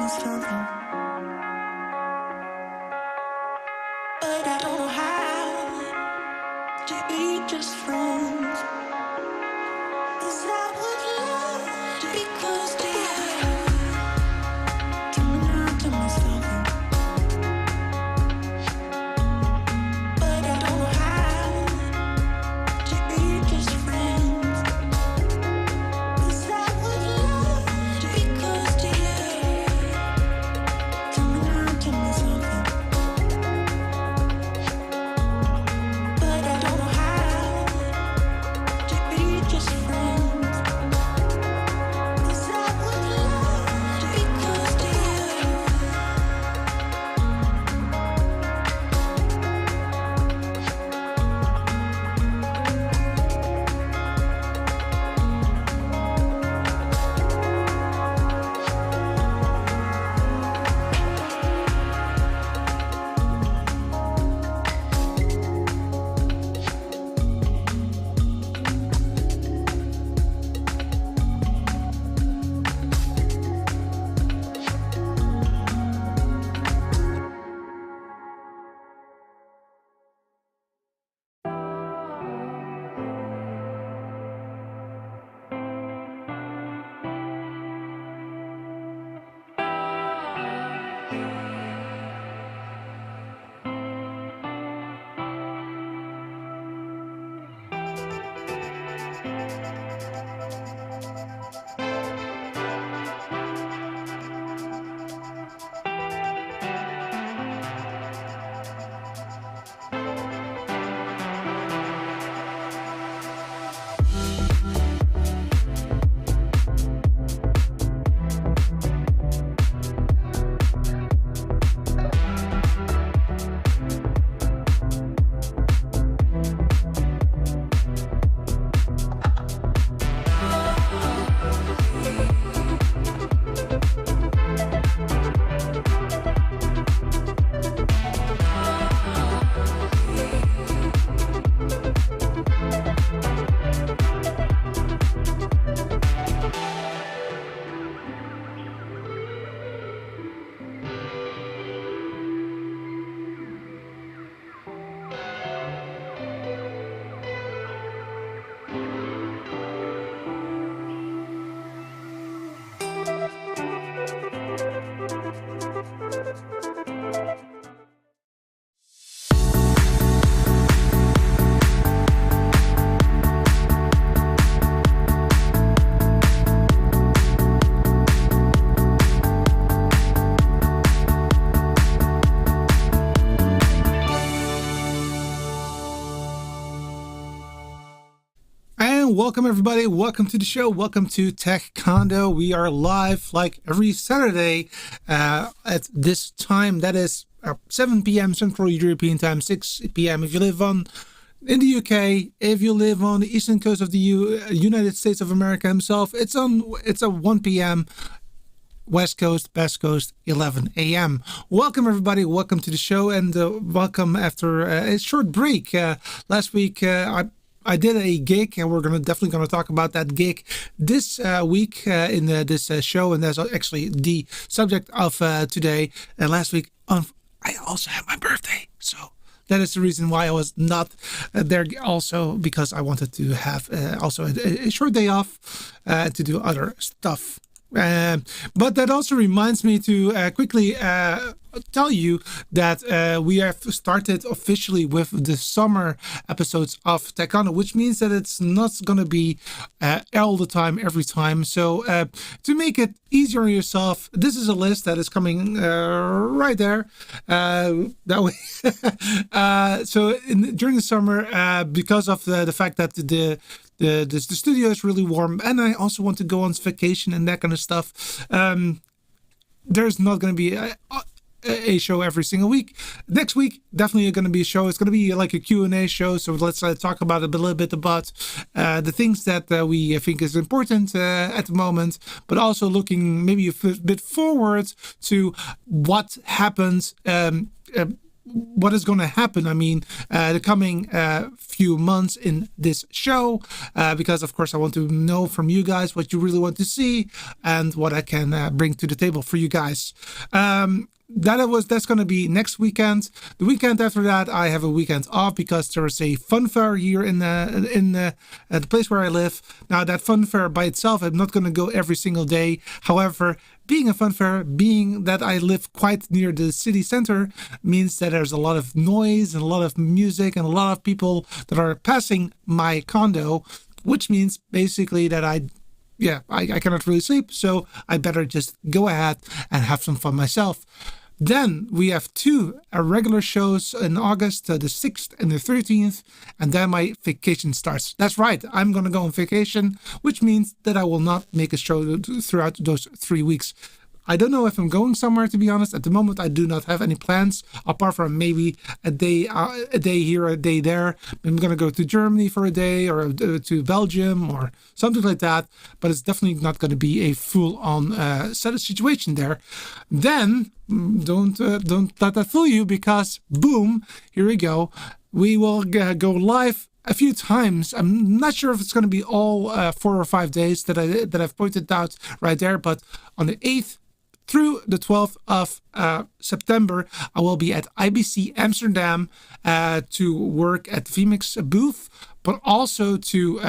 me something, but I don't know how to be just friends. 'Cause I would love to be close to you. Tell me now, tell me something, but I don't know how to be just friends. 'Cause I would love to be close to you. Tell me now, tell me something, but I don't know how to be just friends. 'Cause I would love to be close to you. And welcome everybody, welcome to the show, welcome to Tech Condo. We are live like every Saturday at this time, that is 7 p.m. Central European Time, 6 p.m. if you live in the UK. If you live on the eastern coast of the United States of America himself, it's a 1 p.m. West Coast, Best Coast, 11 a.m. Welcome everybody, welcome to the show, and welcome after a short break. Last week I did a gig, and we're definitely gonna talk about that gig this week in this show, and that's actually the subject of today. And last week I also had my birthday, so that is the reason why I was not there, also because I wanted to have also a short day off to do other stuff. But that also reminds me to quickly tell you that we have started officially with the summer episodes of Techono, which means that it's not going to be all the time, every time. So to make it easier on yourself, this is a list that is coming right there. That way. During the summer, because of the fact that the studio is really warm, and I also want to go on vacation and that kind of stuff, there's not going to be a show every single week. Next week, definitely going to be a show. It's going to be like a Q&A show, so let's talk about a little bit about the things that we think is important at the moment, but also looking maybe a bit forward to what happens what is going to happen. I mean, the coming few months in this show, because of course I want to know from you guys what you really want to see and what I can bring to the table for you guys. That's going to be next weekend. The weekend after that, I have a weekend off because there is a fun fair here in the place where I live. Now, that fun fair by itself, I'm not going to go every single day. However, being a fun fair, being that I live quite near the city center, means that there's a lot of noise and a lot of music and a lot of people that are passing my condo, which means basically that I cannot really sleep, so I better just go ahead and have some fun myself. Then we have two regular shows in August, the 6th and the 13th, and then my vacation starts. That's right, I'm going to go on vacation, which means that I will not make a show throughout those 3 weeks. I don't know if I'm going somewhere, to be honest. At the moment, I do not have any plans, apart from maybe a day here, a day there. I'm going to go to Germany for a day, or to Belgium, or something like that. But it's definitely not going to be a full-on set of situation there. Then, don't let that fool you, because boom, here we go. We will go live a few times. I'm not sure if it's going to be all 4 or 5 days that I've pointed out right there, but on the 8th through the 12th of September, I will be at IBC Amsterdam to work at VMix booth, but also to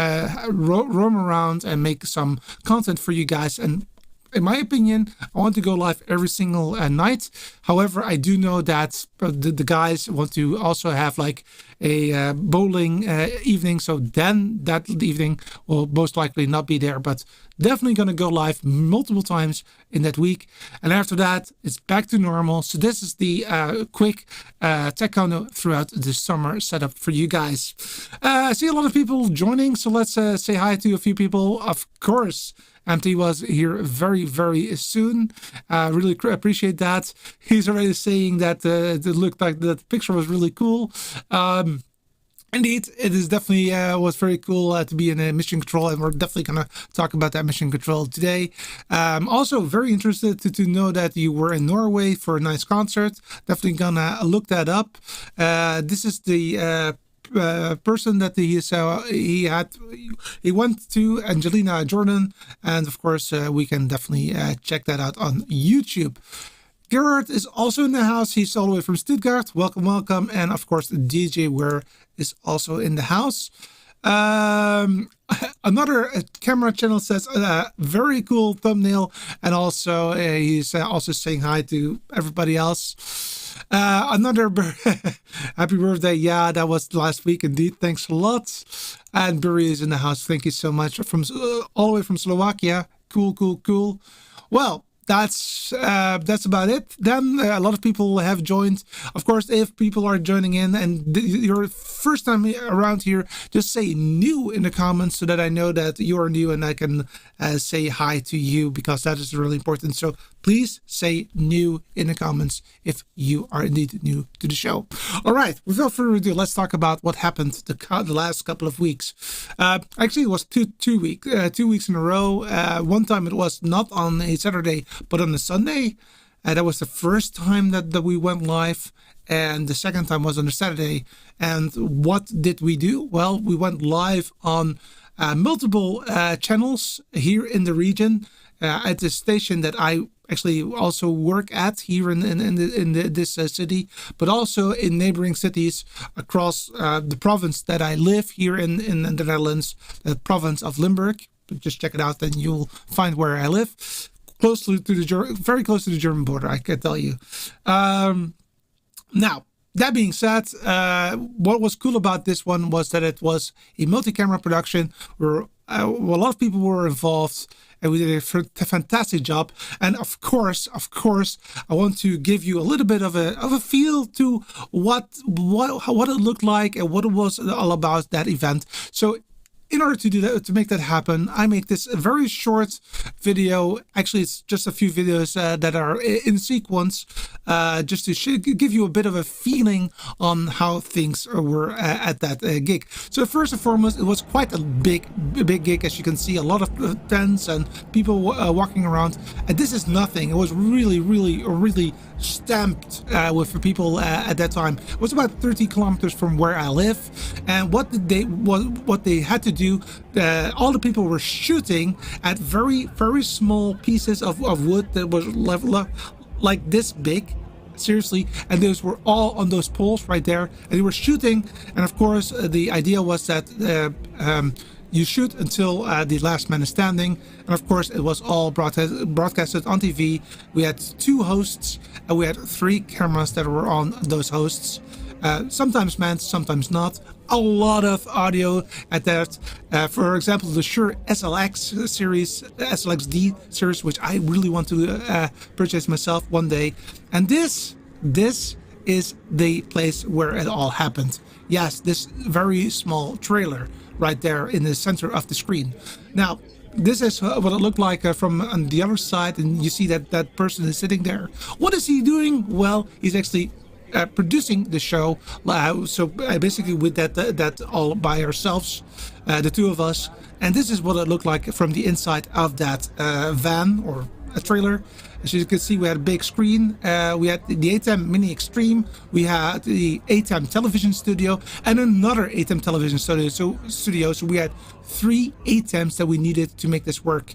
roam around and make some content for you guys. And in my opinion, I want to go live every single night. However, I do know that the guys want to also have like a bowling evening. So then that evening will most likely not be there, but definitely going to go live multiple times in that week. And after that, it's back to normal. So this is the quick tech condo throughout the summer setup for you guys. I see a lot of people joining, so let's say hi to a few people. Of course, MT was here very, very soon. Really appreciate that. He's already saying that it looked like the picture was really cool. Indeed, it is definitely was very cool to be in a mission control, and we're definitely going to talk about that mission control today. Also, very interested to know that you were in Norway for a nice concert. Definitely going to look that up. This is the person that he went to, Angelina Jordan, and of course we can definitely check that out on YouTube. Gerard is also in the house. He's all the way from Stuttgart. Welcome. And of course, DJ Ware is also in the house. Another camera channel says very cool thumbnail, and also he's also saying hi to everybody else. Another happy birthday. Yeah, that was last week indeed. Thanks a lot. And Barry is in the house. Thank you so much from all the way from Slovakia. Cool. Well, that's about it. Then a lot of people have joined. Of course, if people are joining in and your first time around here, just say new in the comments so that I know that you are new and I can say hi to you, because that is really important. So please say new in the comments if you are indeed new to the show. All right, without further ado, let's talk about what happened the last couple of weeks. Actually, it was two weeks in a row. One time it was not on a Saturday, but on a Sunday. That was the first time that we went live, and the second time was on a Saturday. And what did we do? Well, we went live on multiple channels here in the region at the station that I actually also work at here in this city, but also in neighboring cities across the province that I live here in the Netherlands, the province of Limburg. Just check it out, and you'll find where I live. Very close to the German border, I can tell you. Now, that being said, what was cool about this one was that it was a multi-camera production where a lot of people were involved, and we did a fantastic job. And of course, I want to give you a little bit of a feel to what it looked like and what it was all about, that event. So in order to do that, to make that happen, I make this very short video. Actually, it's just a few videos that are in sequence, just to give you a bit of a feeling on how things were at that gig. So first and foremost, it was quite a big gig, as you can see, a lot of tents and people walking around. And this is nothing. It was really stamped with people at that time. It was about 30 kilometers from where I live, and what they had to do, all the people were shooting at very small pieces of wood that was like this big, seriously, and those were all on those poles right there, and they were shooting. And of course the idea was that you shoot until the last man is standing. And of course it was all broadcasted on TV. We had 2 hosts and we had 3 cameras that were on those hosts, sometimes manned, sometimes not. A lot of audio at that. For example, the Shure SLX series, SLX-D series, which I really want to purchase myself one day. And this is the place where it all happened. Yes, this very small trailer right there in the center of the screen. Now, this is what it looked like from on the other side, and you see that person is sitting there. What is he doing? Well, he's actually producing the show. So basically with that all by ourselves, the 2 of us. And this is what it looked like from the inside of that van or a trailer. As you can see, we had a big screen. We had the ATEM Mini Extreme. We had the ATEM television studio and another ATEM television studio. So we had 3 ATEMs that we needed to make this work.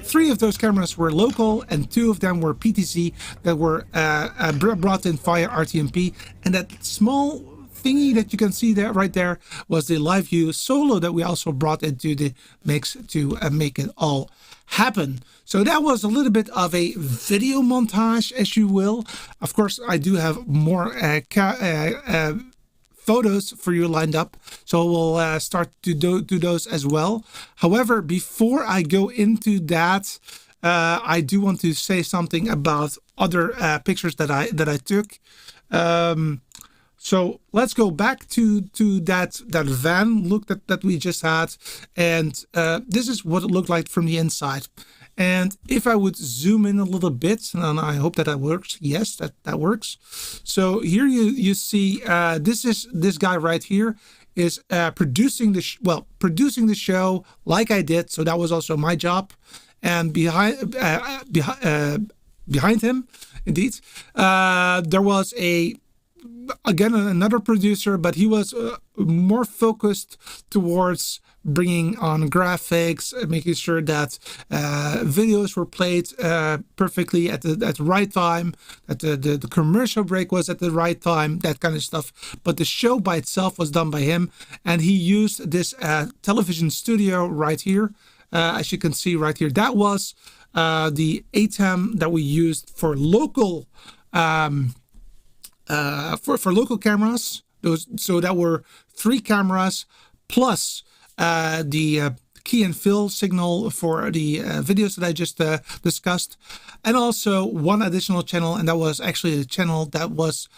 3 of those cameras were local and 2 of them were PTZ that were brought in via RTMP. And that small thingy that you can see there right there was the Live View Solo that we also brought into the mix to make it all happen. So that was a little bit of a video montage, as you will. Of course, I do have more photos for you lined up, so we'll start to do those as well. However, before I go into that, I do want to say something about other pictures that I took. So let's go back to that van look that we just had, and this is what it looked like from the inside. And if I would zoom in a little bit, and I hope that works. Yes, that works. So here you see this guy right here is producing the show like I did. So that was also my job. And behind him, indeed, there was again another producer, but he was more focused towards bringing on graphics, making sure that videos were played perfectly at the right time, that the commercial break was at the right time, that kind of stuff. But the show by itself was done by him, and he used this television studio right here, as you can see right here. That was the ATEM that we used for local for local cameras. So that were 3 cameras plus the key and fill signal for the videos that I just discussed, and also 1 additional channel, and that was actually a channel that was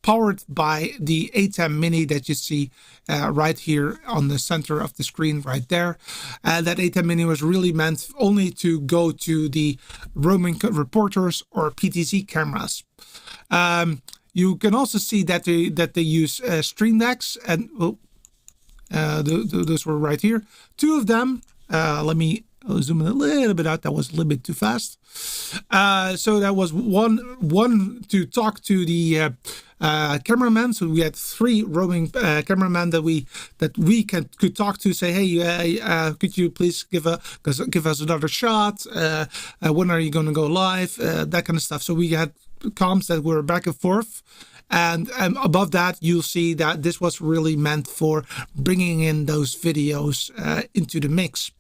powered by the ATEM Mini that you see right here on the center of the screen right there. That ATEM Mini was really meant only to go to the roaming reporters or PTZ cameras. You can also see that they use stream decks, and those were right here. 2 of them. Let me zoom in a little bit out. That was a little bit too fast. So that was one to talk to the cameraman. So we had 3 roaming cameramen that we could talk to. Say, hey, could you please give us another shot? When are you going to go live? That kind of stuff. So we had comms that were back and forth. And above that, you'll see that this was really meant for bringing in those videos into the mix.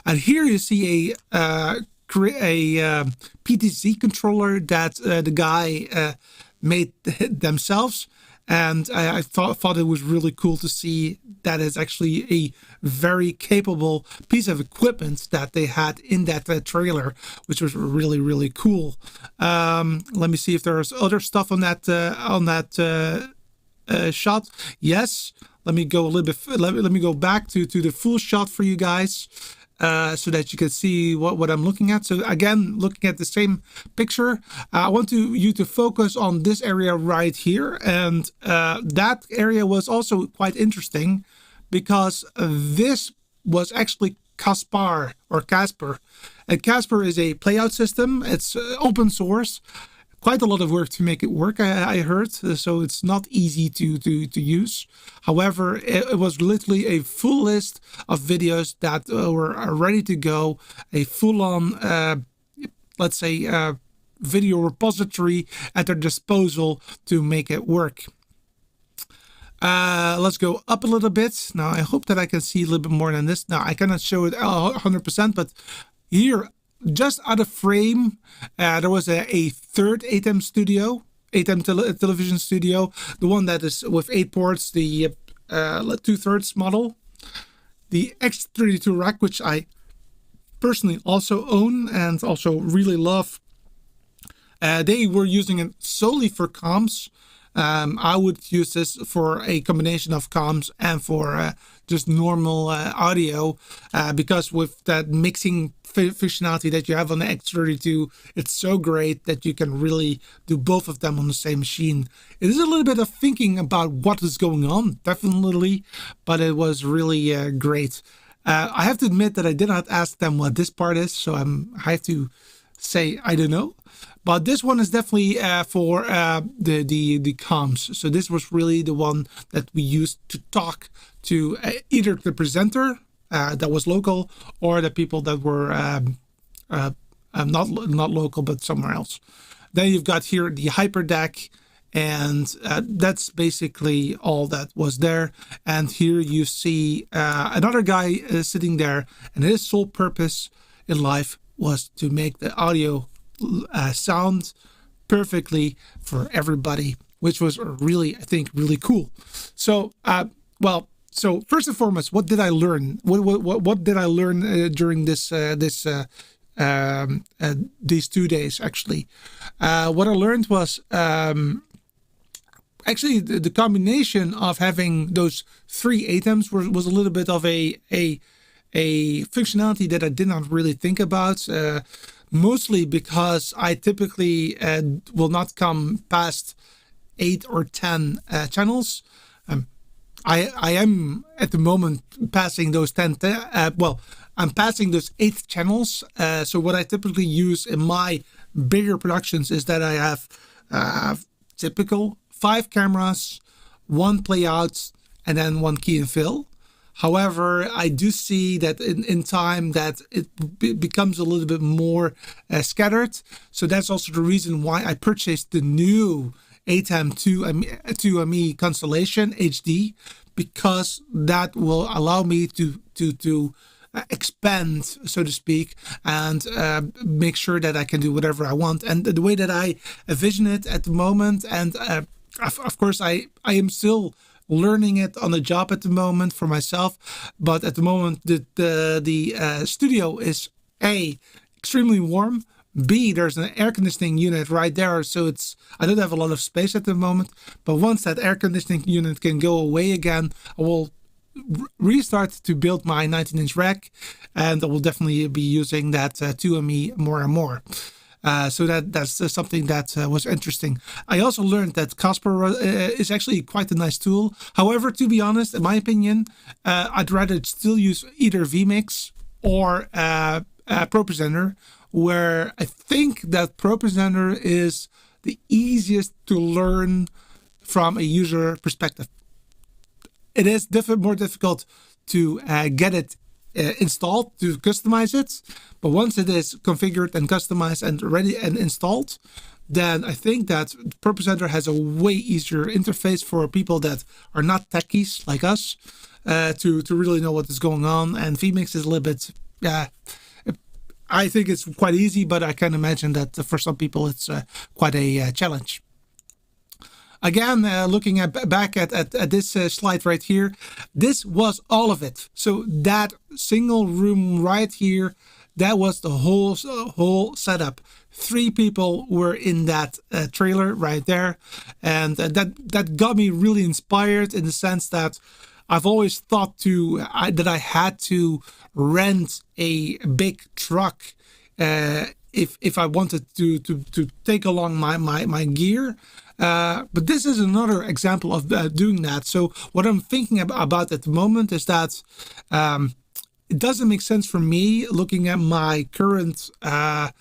And here you see a PTZ controller that the guy made themselves. And I thought it was really cool to see that it's actually a very capable piece of equipment that they had in that trailer, which was really cool. Let me see if there's other stuff on that shot. Yes, Let me go a little bit. Let me go back to the full shot for you guys, so that you can see what I'm looking at. So again, looking at the same picture, I want you to focus on this area right here, and that area was also quite interesting because this was actually Caspar or Casper, and Casper is a playout system. It's open source. Quite a lot of work to make it work, I heard, so it's not easy to use. However, it was literally a full list of videos that were ready to go, a full-on, let's say, video repository at their disposal to make it work. Let's go up a little bit. Now, I hope that I can see a little bit more than this. Now, I cannot show it 100%, but here, just out of frame, there was a third ATEM studio, television studio, the one that is with 8 ports, the 2/3 model, the X32 rack, which I personally also own and also really love. They were using it solely for comms. I would use this for a combination of comms and for just normal audio, because with that mixing functionality that you have on the X32, it's so great that you can really do both of them on the same machine. It is a little bit of thinking about what is going on, definitely, but it was really great. I have to admit that I did not ask them what this part is, so I have to say I don't know. But this one is definitely for the comms. So this was really the one that we used to talk to either the presenter that was local or the people that were not local but somewhere else. Then you've got here the hyperdeck, and that's basically all that was there. And here you see another guy sitting there, and his sole purpose in life was to make the audio sound perfectly for everybody, which was really, I think, really cool. So, so first and foremost, what did I learn? What did I learn during these 2 days? Actually, what I learned was actually the combination of having those 3 ATEMs was a little bit of a functionality that I did not really think about. Mostly because I typically will not come past 8 or 10 channels. I am at the moment passing those 10. I'm passing those 8 channels. So what I typically use in my bigger productions is that I have typical 5 cameras, 1 playout, and then 1 key and fill. However, I do see that in time that it becomes a little bit more scattered. So that's also the reason why I purchased the new ATEM 2ME Constellation HD, because that will allow me to expand, so to speak, and make sure that I can do whatever I want. And the way that I envision it at the moment, and of course I am still learning it on the job at the moment for myself, but at the moment the studio is extremely warm. B, there's an air conditioning unit right there, so I don't have a lot of space at the moment. But once that air conditioning unit can go away again, I will restart to build my 19-inch rack, and I will definitely be using that 2ME more and more. So that's something that was interesting. I also learned that Casper is actually quite a nice tool. However, to be honest, in my opinion, I'd rather still use either vMix or ProPresenter, where I think that ProPresenter is the easiest to learn from a user perspective. It is more difficult to get it installed, to customize it, but once it is configured and customized and ready and installed, then I think that ProPresenter has a way easier interface for people that are not techies like us to really know what is going on. And vMix is a little bit, I think it's quite easy, but I can imagine that for some people it's quite a challenge. Again, looking back at this slide right here, this was all of it. So that single room right here, that was the whole setup. 3 people were in that trailer right there, and that got me really inspired in the sense that I've always thought that I had to rent a big truck if I wanted to take along my gear. But this is another example of doing that. So what I'm thinking about at the moment is that it doesn't make sense for me looking at my current amount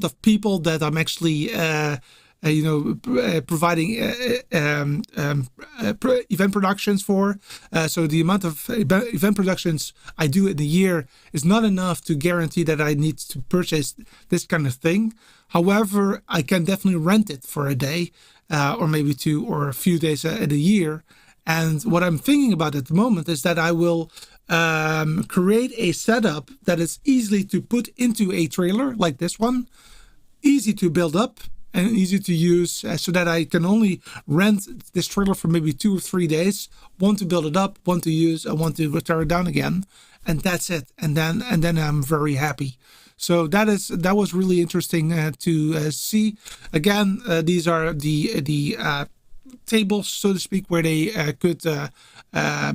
of people that I'm actually providing event productions for. So the amount of event productions I do in a year is not enough to guarantee that I need to purchase this kind of thing. However, I can definitely rent it for a day, or maybe 2 or a few days in a year. And what I'm thinking about at the moment is that I will create a setup that is easily to put into a trailer like this one, easy to build up and easy to use, so that I can only rent this trailer for maybe 2 or 3 days, one to build it up, one to use, and one to tear it down again, and that's it. And then I'm very happy. So that was really interesting to see. Again, these are the tables, so to speak, where they could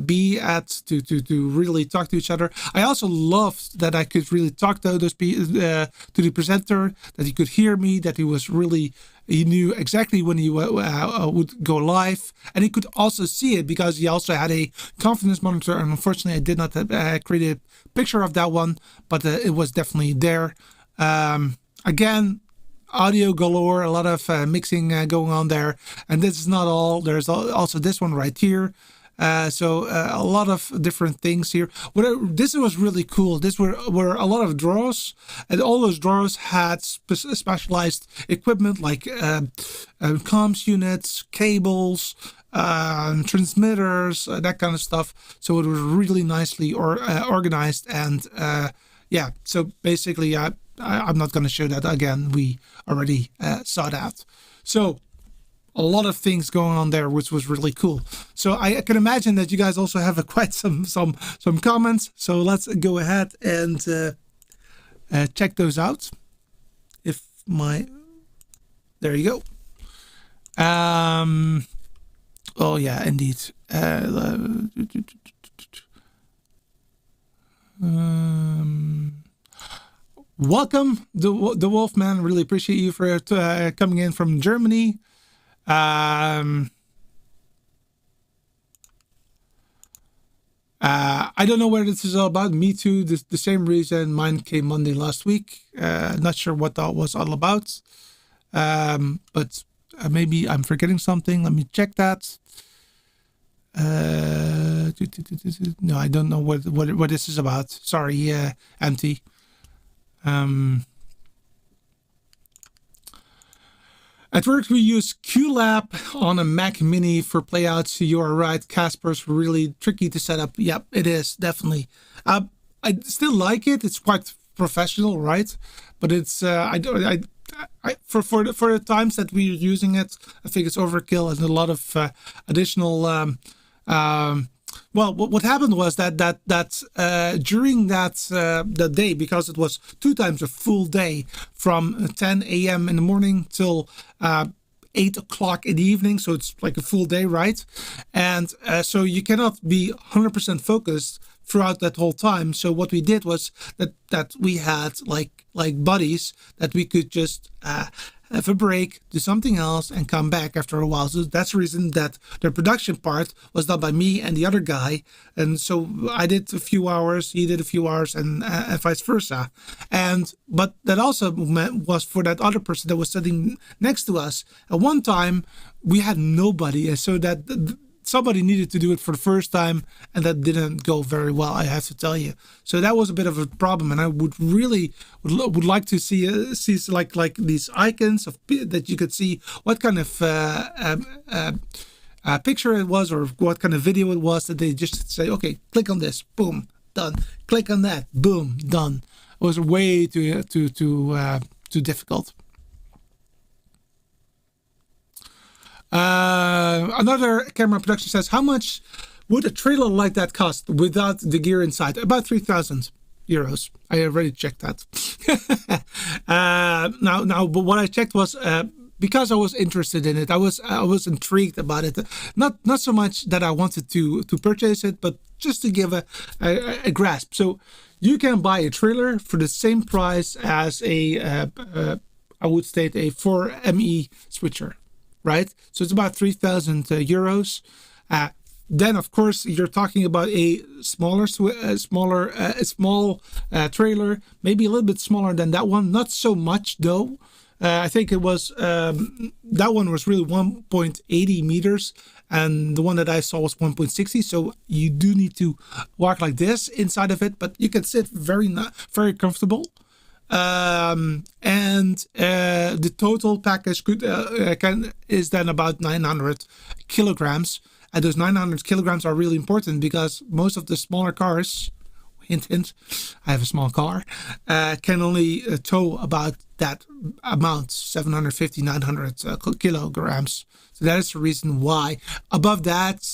be at to really talk to each other. I also loved that I could really talk to those to the presenter, that he could hear me, that he knew exactly when he would go live, and he could also see it because he also had a confidence monitor. And unfortunately, I did not create a picture of that one, but it was definitely there. Again, audio galore, a lot of mixing going on there, and this is not all. There's also this one right here. So a lot of different things here. This was really cool. This were a lot of drawers, and all those drawers had specialized equipment like comms units, cables, transmitters, that kind of stuff. So it was really nicely organized, and yeah. So basically, I'm not going to show that again. We already saw that. So a lot of things going on there, which was really cool. So I can imagine that you guys also have quite some comments. So let's go ahead and check those out. There you go. Oh yeah, indeed. Welcome, the Wolfman. Really appreciate you for coming in from Germany. I don't know what this is all about. Me too. The same reason. Mine came Monday last week. Not sure what that was all about. But maybe I'm forgetting something. Let me check that. No, I don't know what this is about. Sorry, Empty. At work, we use QLab on a Mac Mini for playouts. You are right, Casper's really tricky to set up. Yep, it is, definitely. I still like it. It's quite professional, right? But it's for the times that we're using it, I think it's overkill and a lot of additional. Well, what happened was that during that day, because it was 2 times a full day from 10 a.m. in the morning till 8 o'clock in the evening, so it's like a full day, right? And so you cannot be 100% focused throughout that whole time. So what we did was that we had like buddies that we could just have a break, do something else, and come back after a while. So that's the reason that the production part was done by me and the other guy. And so I did a few hours, he did a few hours, and vice versa. But that also was for that other person that was sitting next to us. At one time, we had nobody, so that somebody needed to do it for the first time, and that didn't go very well, I have to tell you. So that was a bit of a problem, and I would really would like to see like these icons of that you could see what kind of picture it was or what kind of video it was, that they just say, okay, click on this, boom, done. Click on that, boom, done. It was way too difficult. Another camera production says, how much would a trailer like that cost without the gear inside? About 3,000 euros. I already checked that. Now, but what I checked was because I was interested in it. I was intrigued about it. Not so much that I wanted to purchase it, but just to give a grasp. So you can buy a trailer for the same price as I would state a 4ME switcher, right? So it's about 3,000 euros. Then, of course, you're talking about a small trailer, maybe a little bit smaller than that one. Not so much though. I think it was that one was really 1.80 meters, and the one that I saw was 1.60. So you do need to walk like this inside of it, but you can sit very comfortable. And the total package is then about 900 kilograms. And those 900 kilograms are really important because most of the smaller cars, hint, hint, I have a small car, can only tow about that amount, 750, 900 kilograms. So that is the reason why. Above that,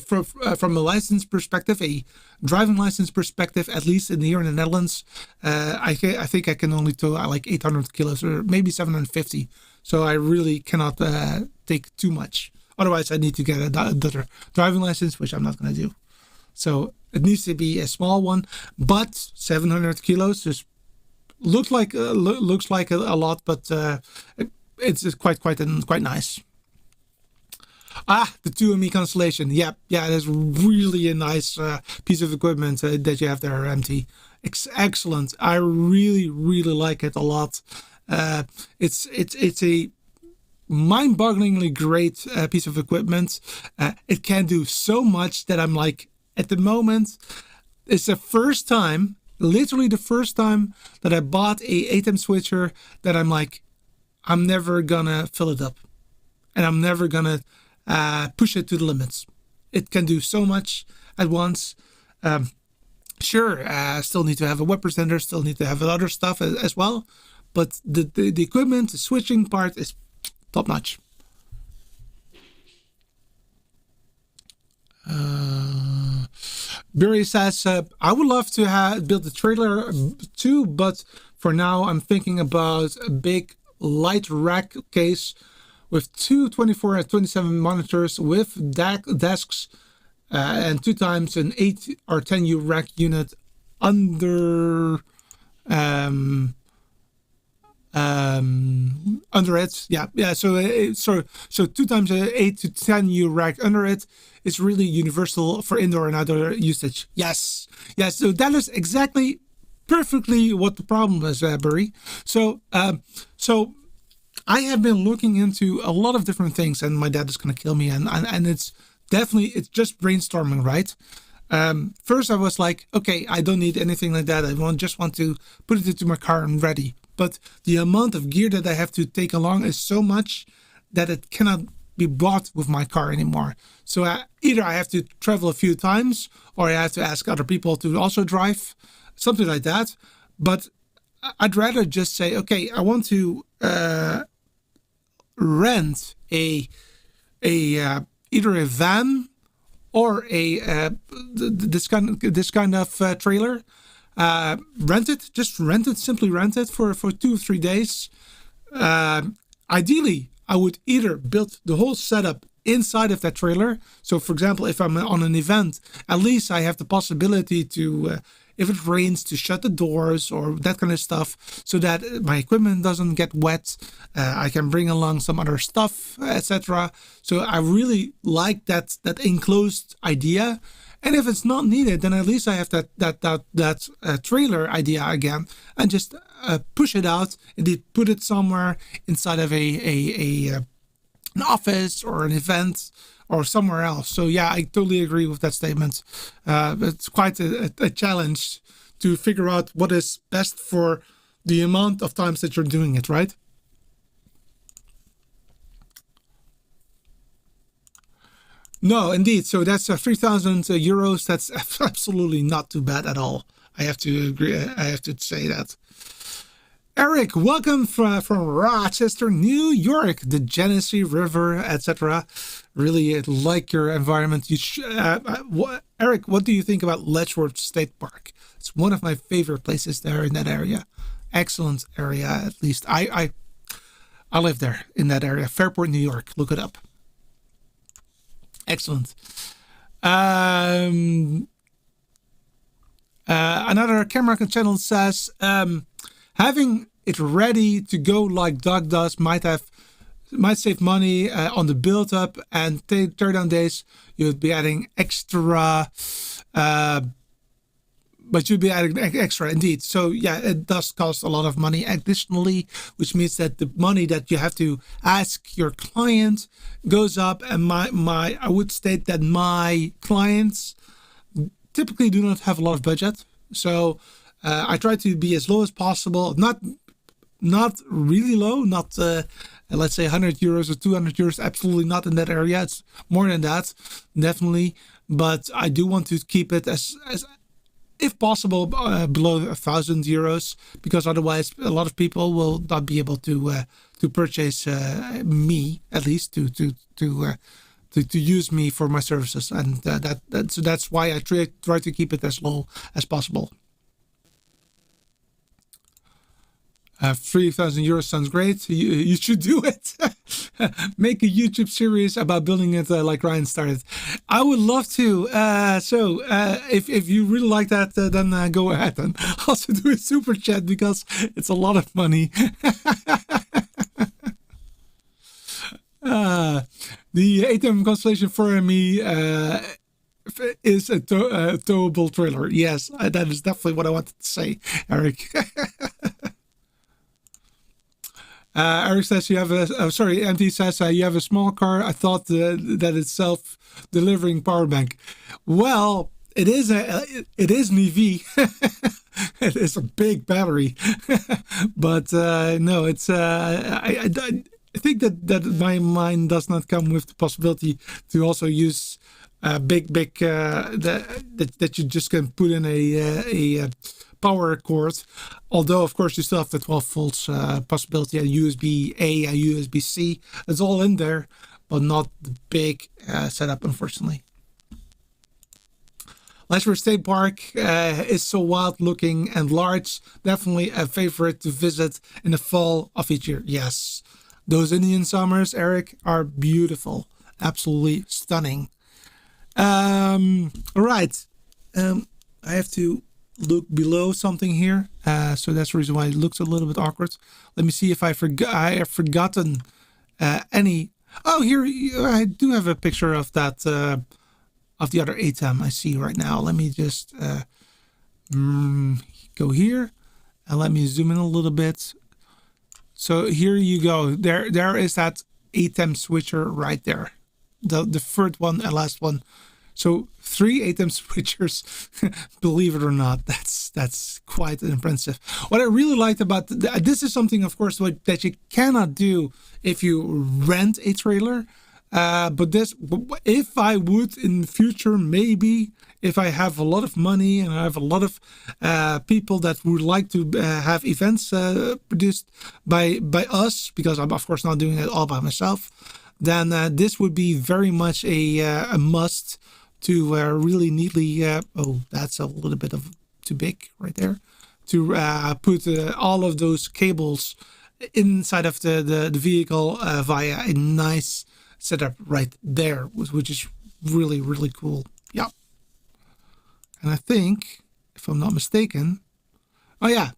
from a license perspective, a driving license perspective, at least here in the Netherlands, I think I can only tow like 800 kilos or maybe 750. So I really cannot take too much. Otherwise, I need to get another driving license, which I'm not going to do. So it needs to be a small one, but 700 kilos just looks like a lot, but it's quite nice. The 2ME Constellation. Yeah, that's really a nice piece of equipment that you have there, MT. Excellent. I really like it a lot. It's a mind-bogglingly great piece of equipment. It can do so much that I'm like, at the moment, it's the first time, literally the first time that I bought a ATEM switcher that I'm like, I'm never gonna fill it up, and I'm never gonna push it to the limits. It can do so much at once. Sure, still need to have a web presenter, still need to have other stuff as well, but the equipment, the switching part is top notch. Barry says, I would love to build a trailer too, but for now I'm thinking about a big light rack case with two 24 and 27 monitors with desks and 2 times an 8 or 10U rack unit under it. Yeah. So 2 times a 8 to 10U rack under it is really universal for indoor and outdoor usage. Yes. So that is exactly perfectly what the problem is, Barry. So I have been looking into a lot of different things, and my dad is going to kill me. And it's just brainstorming, right? First I was like, okay, I don't need anything like that. I just want to put it into my car and ready. But the amount of gear that I have to take along is so much that it cannot be bought with my car anymore. So either I have to travel a few times, or I have to ask other people to also drive, something like that. But I'd rather just say, okay, I want to rent either a van or this kind of trailer. Simply rent it for 2 or 3 days. Ideally, I would either build the whole setup inside of that trailer. So for example, if I'm on an event, at least I have the possibility to, if it rains, to shut the doors or that kind of stuff, so that my equipment doesn't get wet. I can bring along some other stuff, etc. So I really like that enclosed idea. And if it's not needed, then at least I have that trailer idea again, and just push it out. Indeed, put it somewhere inside of an office or an event or somewhere else. So yeah, I totally agree with that statement. It's quite a challenge to figure out what is best for the amount of times that you're doing it, right? No, indeed. So that's 3,000 euros. That's absolutely not too bad at all. I have to agree. I have to say that. Eric, welcome from Rochester, New York, the Genesee River, etc. Really like your environment. Eric, what do you think about Letchworth State Park? It's one of my favorite places there in that area. Excellent area, at least. I live there in that area, Fairport, New York. Look it up. Excellent. Another camera channel says having it ready to go like Doug does might save money on the build up and teardown days. You'd be adding extra. But you'd be adding extra indeed. So yeah, it does cost a lot of money additionally, which means that the money that you have to ask your client goes up. And I would state that my clients typically do not have a lot of budget. So I try to be as low as possible, not really low, not let's say 100 euros or 200 euros, absolutely not in that area. It's more than that, definitely. But I do want to keep it as if possible, below 1,000 euros, because otherwise a lot of people will not be able to purchase me, at least to use me for my services, and so that's why I try to keep it as low as possible. 3,000 euros sounds great. You should do it. Make a YouTube series about building it like Ryan started. I would love to. If you really like that, then go ahead and also do a super chat because it's a lot of money. The ATM Constellation for me is a towable trailer. Yes, that is definitely what I wanted to say, Eric. Eric says you have MT says you have a small car. I thought that it's self-delivering power bank. Well, it is an EV. It is a big battery, but no, it's I think that my mind does not come with the possibility to also use big that you just can put in a power cord, although of course you still have the 12 volts possibility, and USB-A and USB-C. It's all in there, but not the big setup, unfortunately. Ledgeworth State Park is so wild looking and large. Definitely a favorite to visit in the fall of each year. Yes, those Indian summers, Eric, are beautiful. Absolutely stunning. All right. I have to look below something here, so that's the reason why it looks a little bit awkward. Let me see if I have forgotten any. Oh, here I do have a picture of that of the other ATEM I see right now. Let me just go here and let me zoom in a little bit. So here you go. There is that ATEM switcher right there, the third one and last one. So 3 ATEM switchers, believe it or not, that's quite impressive. What I really liked about this is something, of course, that you cannot do if you rent a trailer. But if I would in the future, maybe if I have a lot of money and I have a lot of people that would like to have events produced by us, because I'm of course not doing it all by myself, then this would be very much a must to really neatly. Oh, that's a little bit of too big right there. To put all of those cables inside of the vehicle via a nice setup right there, which is really, really cool. Yeah. And I think, if I'm not mistaken, oh yeah,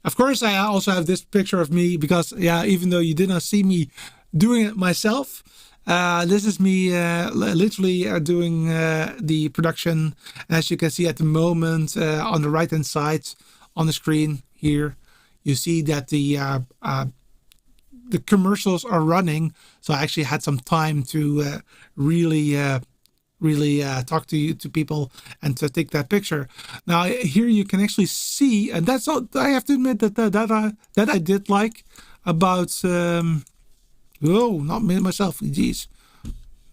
of course I also have this picture of me because, yeah, even though you did not see me doing it myself, this is me literally doing the production. As you can see at the moment on the right hand side on the screen here, you see that the commercials are running. So I actually had some time to really talk to people and to take that picture. Now here you can actually see, and that's all. I have to admit that I did like about. Oh, not me myself. Jeez,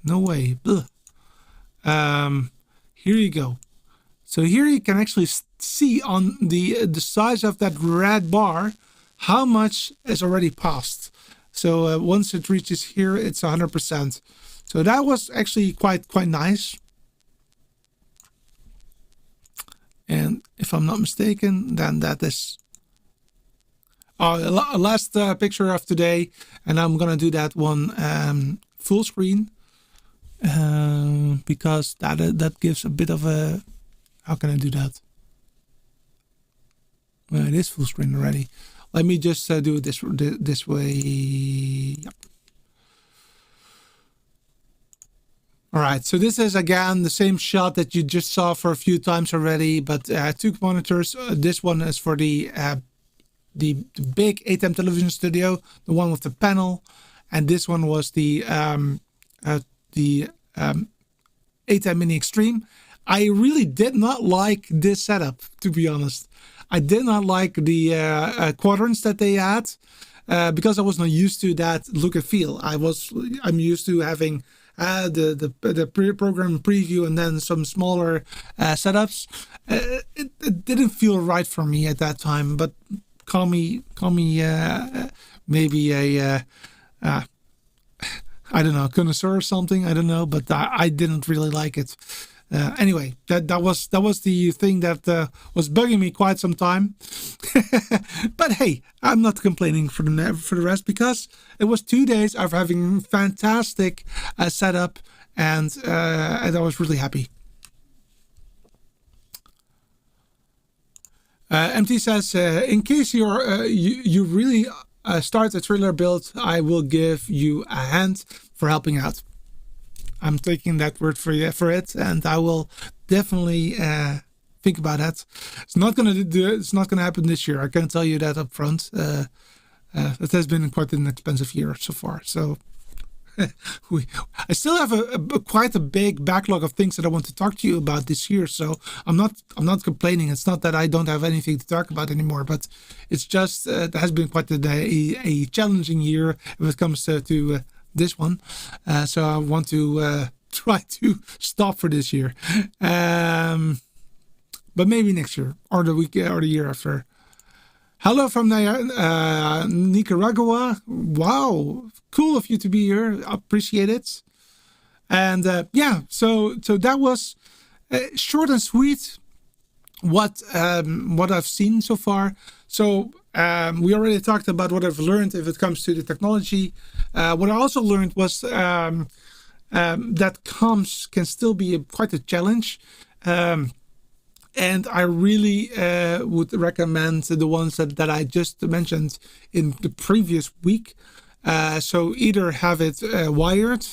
no way. Here you go. So here you can actually see on the size of that red bar how much is already passed. So once it reaches here, it's 100%. So that was actually quite nice. And if I'm not mistaken, then that is. Last picture of today, and I'm gonna do that one full screen because that gives a bit of a. How can I do that? Well, it is full screen already. Let me just do it this way. Yep. All right, so this is again the same shot that you just saw for a few times already, but two monitors. This one is for the big 8M television studio, the one with the panel, and this one was the 8M Mini Extreme. I really did not like this setup, to be honest. I did not like the quadrants that they had because I was not used to that look and feel. I'm used to having the program preview and then some smaller setups. It didn't feel right for me at that time, but call me maybe a I don't know, connoisseur or something. I don't know, but I didn't really like it. Anyway, that was the thing that was bugging me quite some time. But hey, I'm not complaining for the rest because it was 2 days of having fantastic setup, and I was really happy. MT says, in case you really start a trailer build, I will give you a hand for helping out. I'm taking that word for it, and I will definitely think about that. It's not gonna happen this year. I can tell you that up front. It has been quite an expensive year so far. So I still have quite a big backlog of things that I want to talk to you about this year. So I'm not complaining. It's not that I don't have anything to talk about anymore, but it's just it has been quite a challenging year if it comes to this one. So I want to try to stop for this year, but maybe next year or the year after. Hello from Nicaragua. Wow, cool of you to be here. Appreciate it. And yeah, so that was short and sweet. What I've seen so far. So we already talked about what I've learned if it comes to the technology. What I also learned was that comms can still be quite a challenge. And I really would recommend the ones that I just mentioned in the previous week. So either have it wired,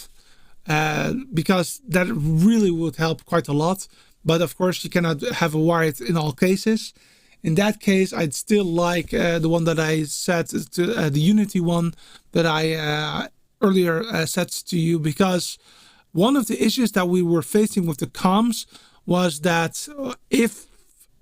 because that really would help quite a lot. But of course, you cannot have it wired in all cases. In that case, I'd still like the one that I said, to the Unity one that I earlier said to you, because one of the issues that we were facing with the comms was that if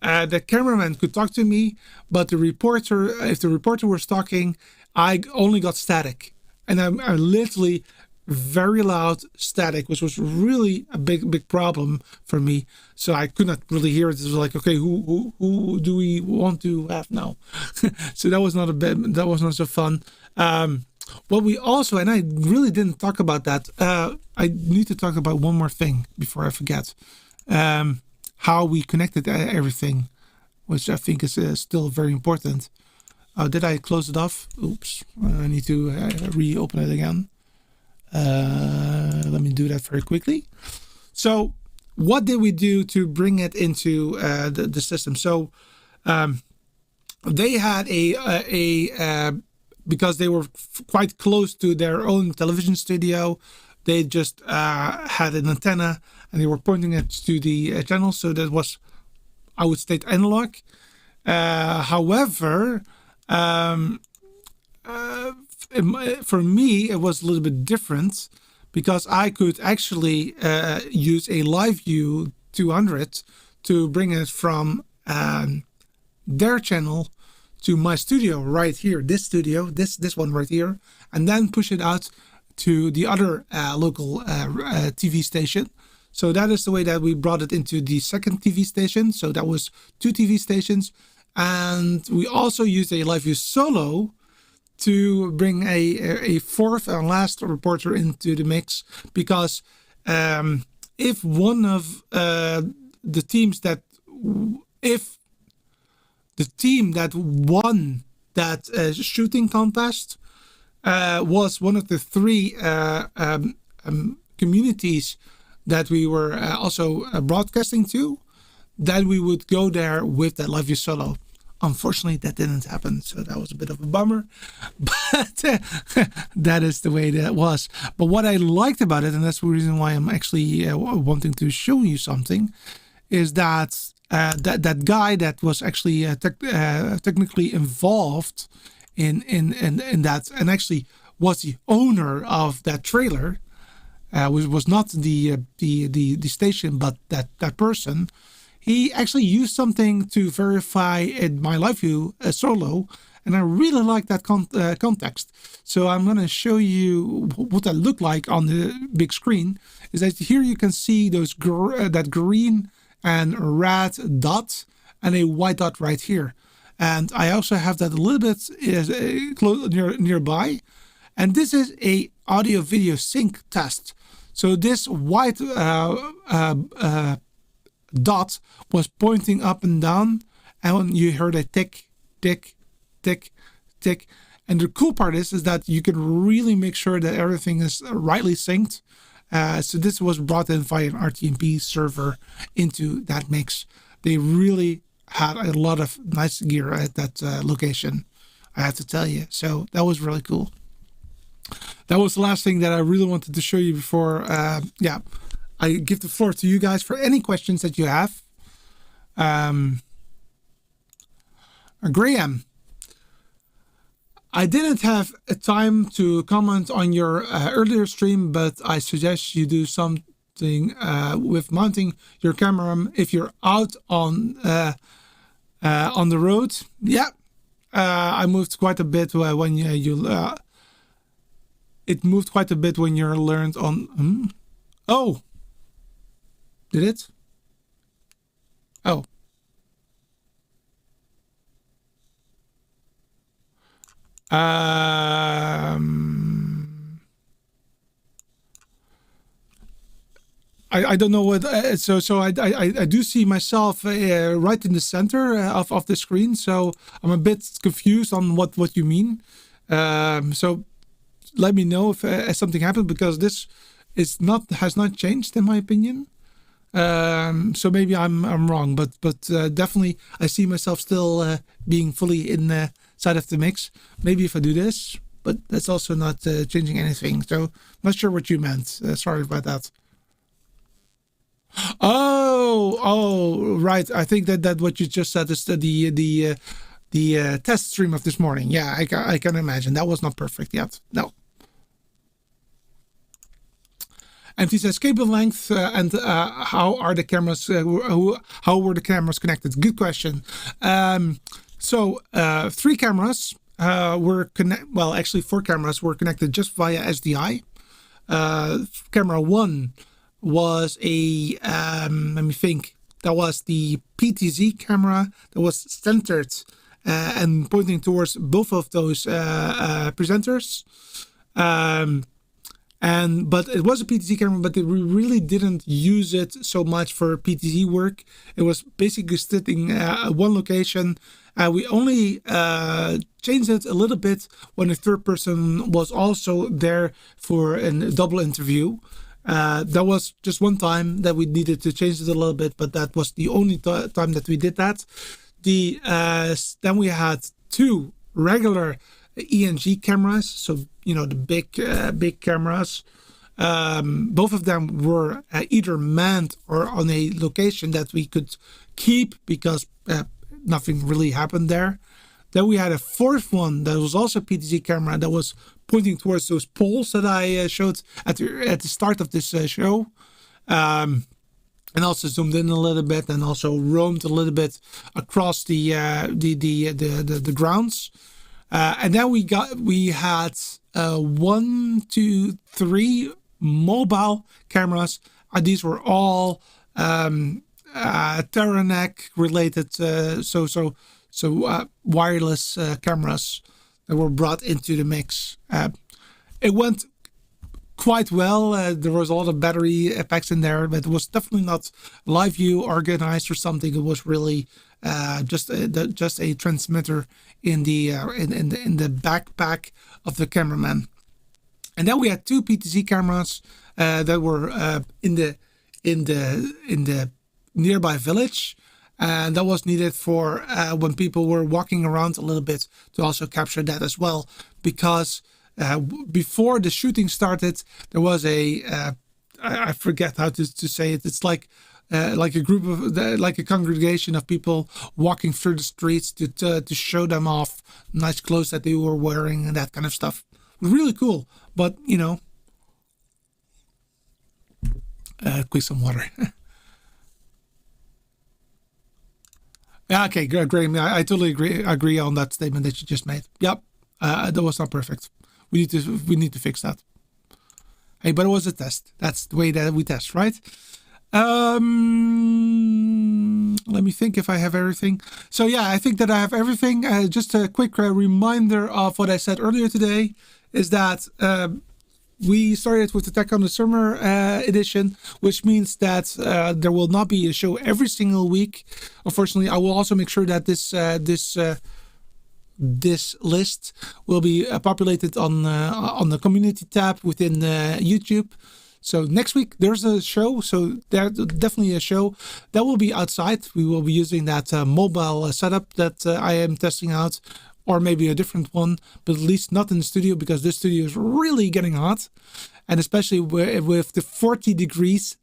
the cameraman could talk to me, but if the reporter was talking, I only got static. And I literally very loud static, which was really a big problem for me. So I could not really hear it. It was like, okay, who do we want to have now? So that was not so fun. What we also, and I really didn't talk about that. I need to talk about one more thing before I forget. How we connected everything, which I think is still very important. Did I close it off? Oops, I need to reopen it again. Let me do that very quickly. So what did we do to bring it into the system? So they had because they were quite close to their own television studio, they just had an antenna and they were pointing it to the channel. So that was, I would state, analog. However, for me, it was a little bit different because I could actually use a live view 200 to bring it from their channel to my studio right here, this studio, this one right here, and then push it out to the other local TV station. So that is the way that we brought it into the second TV station. So that was 2 TV stations. And we also used a live view solo to bring a fourth and last reporter into the mix, because if one of the teams that, if the team that won that shooting contest was one of the three communities that we were also broadcasting to, that we would go there with that live view solo. Unfortunately, that didn't happen, so that was a bit of a bummer. But that is the way that was. But what I liked about it, and that's the reason why I'm actually wanting to show you something, is that that guy that was actually technically involved in that, and actually was the owner of that trailer, was not the station, but that person. He actually used something to verify in my live view solo, and I really like that context. So I'm going to show you what that looked like on the big screen. Is that here you can see those that green and red dot and a white dot right here. And I also have that a little bit nearby. And this is a audio video sync test. So this white dot was pointing up and down, and you heard a tick, tick, tick, tick. And the cool part is that you can really make sure that everything is rightly synced. So this was brought in via an RTMP server into that mix. They really had a lot of nice gear at that location, I have to tell you. So that was really cool. That was the last thing that I really wanted to show you before. I give the floor to you guys for any questions that you have. Graham, I didn't have time to comment on your earlier stream, but I suggest you do something with mounting your camera if you're out on the road. Yeah, I moved quite a bit when it moved quite a bit when you're learned on. Oh. Did it? Oh. I don't know what. So I do see myself right in the center of the screen. So I'm a bit confused on what you mean. So let me know if something happened, because this has not changed in my opinion. So maybe I'm wrong, but definitely I see myself still being fully in the side of the mix. Maybe if I do this, but that's also not changing anything. So not sure what you meant. Sorry about that. Oh, right. I think that what you just said is the test stream of this morning. Yeah, I can imagine that was not perfect yet. No. And he says cable length and how are the cameras? How were the cameras connected? Good question. So 3 cameras were well, actually 4 cameras were connected just via SDI. Camera 1 was a let me think. That was the PTZ camera that was centered and pointing towards both of those presenters. But it was a PTZ camera, but we really didn't use it so much for PTZ work. It was basically sitting at one location. We only changed it a little bit when the third person was also there for a double interview. That was just one time that we needed to change it a little bit, but that was the only time that we did that. Then we had 2 regular ENG cameras, so the big cameras. Both of them were either manned or on a location that we could keep because nothing really happened there. Then we had a 4th one that was also a PTZ camera that was pointing towards those poles that I showed at the start of this show. And also zoomed in a little bit and also roamed a little bit across the grounds. And then we had 1, 2, 3 mobile cameras. These were all Terraneck related, so wireless cameras that were brought into the mix. It went quite well. There was a lot of battery packs in there, but it was definitely not live view organized or something. It was really just a transmitter in the in the backpack of the cameraman. And then we had two PTZ cameras that were in the nearby village, and that was needed for when people were walking around a little bit to also capture that as well. Because before the shooting started, there was I forget how to say it. It's like a group of like a congregation of people walking through the streets to show them off nice clothes that they were wearing and that kind of stuff. Really cool, but quick some water. Yeah, okay, Graham. I totally agree on that statement that you just made. Yep, that was not perfect. We need to fix that. Hey, but it was a test. That's the way that we test, right? Let me think if I have everything. So yeah, I think that I have everything. Just a quick reminder of what I said earlier today is that we started with the Tech on the Summer edition, which means that there will not be a show every single week. Unfortunately, I will also make sure that this list will be populated on the community tab within YouTube. So next week there's a show. So there's definitely a show that will be outside. We will be using that mobile setup that I am testing out, or maybe a different one, but at least not in the studio, because this studio is really getting hot, and especially with the 40 degrees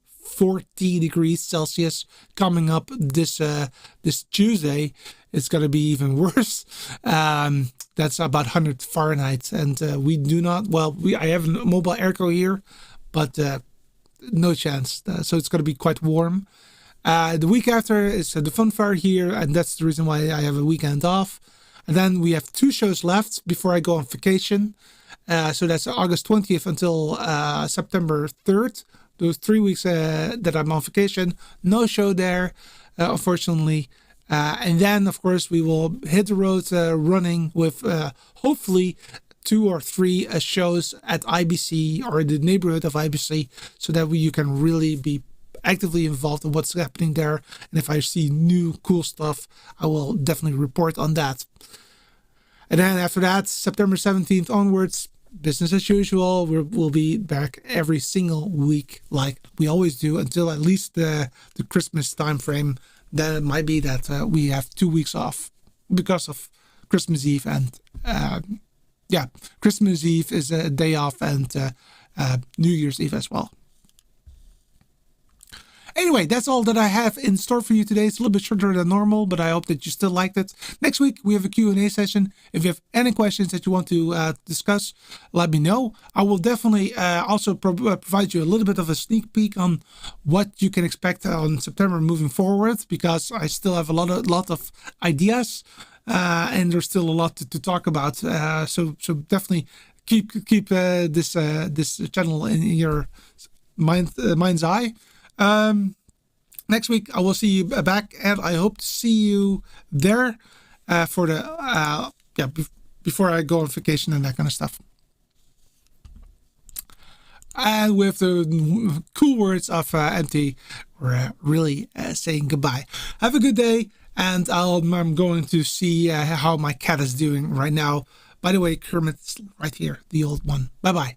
Celsius coming up this Tuesday, it's going to be even worse. That's about 100 Fahrenheit, and we do not. Well, I have a mobile airco here, but no chance. So it's going to be quite warm. The week after is the fun fair here, and that's the reason why I have a weekend off. And then we have 2 shows left before I go on vacation. So that's August 20th until September 3rd. Those 3 weeks that I'm on vacation. No show there, unfortunately. And then, of course, we will hit the road running with hopefully 2 or 3 shows at IBC or in the neighborhood of IBC, so that you can really be actively involved in what's happening there. And if I see new cool stuff, I will definitely report on that. And then after that, September 17th onwards, business as usual. We'll be back every single week like we always do until at least the Christmas time frame. Then it might be that we have 2 weeks off because of Christmas Eve, and Christmas Eve is a day off, and New Year's Eve as well. Anyway, that's all that I have in store for you today. It's a little bit shorter than normal, but I hope that you still liked it. Next week, we have a Q&A session. If you have any questions that you want to discuss, let me know. I will definitely also provide you a little bit of a sneak peek on what you can expect on September moving forward, because I still have a lot of ideas, and there's still a lot to talk about. So definitely keep this channel in your mind's eye. Next week I will see you back, and I hope to see you there for the before I go on vacation and that kind of stuff. And with the cool words of MT, we're really saying goodbye. Have a good day, and I'm going to see how my cat is doing right now. By the way, Kermit's right here, the old one. Bye bye.